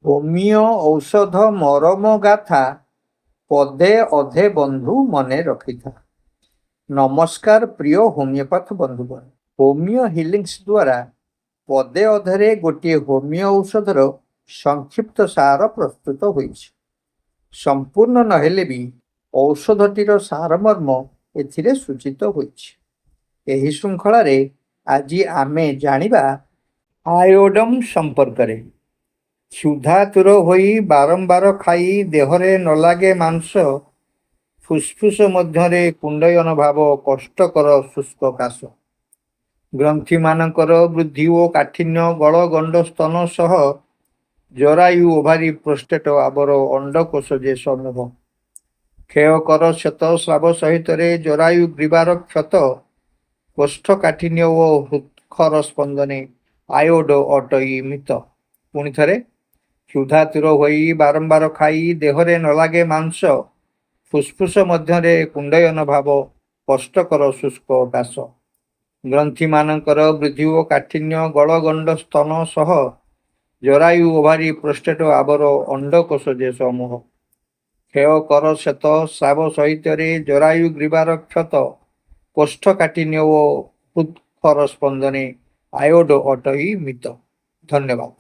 Homeo ଔଷଧ ମରମ ଗାଥା ପଦେ ଅଧେ ବନ୍ଧୁ ମନେ ରଖିଥା। ନମସ୍କାର ପ୍ରିୟ ହୋମିଓପାଥ ବନ୍ଧୁଗଣ। ହୋମିଓ ହିଲିଂସ୍ ଦ୍ୱାରା ପଦେ ଅଧେରେ ଗୋଟିଏ ହୋମିଓ ଔଷଧର ସଂକ୍ଷିପ୍ତ ସାର ପ୍ରସ୍ତୁତ ହୋଇଛି। ସମ୍ପୂର୍ଣ୍ଣ ନହେଲେ ବି ଔଷଧଟିର ସାରମର୍ମ ଏଥିରେ ସୂଚିତ ହୋଇଛି। ଏହି ଶୃଙ୍ଖଳାରେ ଆଜି ଆମେ ଜାଣିବା ଆୟୋଡମ୍ ସମ୍ପର୍କରେ। କ୍ଷୁଧାତୁର ହୋଇ ବାରମ୍ବାର ଖାଇ ଦେହରେ ନ ଲାଗେ ମାଂସ, ଫୁସ୍ଫୁସ୍ ମଧ୍ୟରେ କୁଣ୍ଡୟନ ଭାବ, କଷ୍ଟକର ଶୁଷ୍କ କାଶ, ଗ୍ରନ୍ଥିମାନଙ୍କର ବୃଦ୍ଧି ଓ କାଠିନ୍ୟ, ଗଳ ଗଣ୍ଡ ସ୍ତନ ସହ ଜରାୟୁ, ଓଭାରି, ପ୍ରୋଷ୍ଟେଟ, ଆବର, ଅଣ୍ଡକୋଷ ଯେ ସମୂହ, କ୍ଷୟ କର କ୍ଷତ, ସ୍ରାବ ସହିତରେ ଜରାୟୁ ଗ୍ରୀବାର କ୍ଷତ, କୋଷ୍ଠକାଠିନ୍ୟ ଓ ହୃତ୍ଖର ସ୍ପନ୍ଦନେ ଆୟୋଡ ଅଟଇ ମିତ। ପୁଣି ଥରେ, କ୍ଷୁଧାତୁର ହୋଇ ବାରମ୍ବାର ଖାଇ ଦେହରେ ନ ଲାଗେ ମାଂସ, ଫୁସ୍ଫୁସ୍ ମଧ୍ୟରେ କୁଣ୍ଡୟନ ଭାବ, କଷ୍ଟକର ଶୁଷ୍କ କାଶ, ଗ୍ରନ୍ଥିମାନଙ୍କର ବୃଦ୍ଧି ଓ କାଠିନ୍ୟ, ଗଳ ଗଣ୍ଡ ସ୍ତନ ସହ ଜରାୟୁ, ଓଭାରି, ପ୍ରୋଷ୍ଟେଟ, ଆବର, ଅଣ୍ଡକୋଷ ଯେ ସମୂହ, କ୍ଷୟ କର କ୍ଷତ, ସ୍ରାବ ସହିତରେ ଜରାୟୁ ଗ୍ରୀବାର କ୍ଷତ, କୋଷ୍ଠକାଠିନ୍ୟ ଓ ହୃତ୍ଖର ସ୍ପନ୍ଦନେ ଆୟୋଡ ଅଟଇ ମିତ। ଧନ୍ୟବାଦ।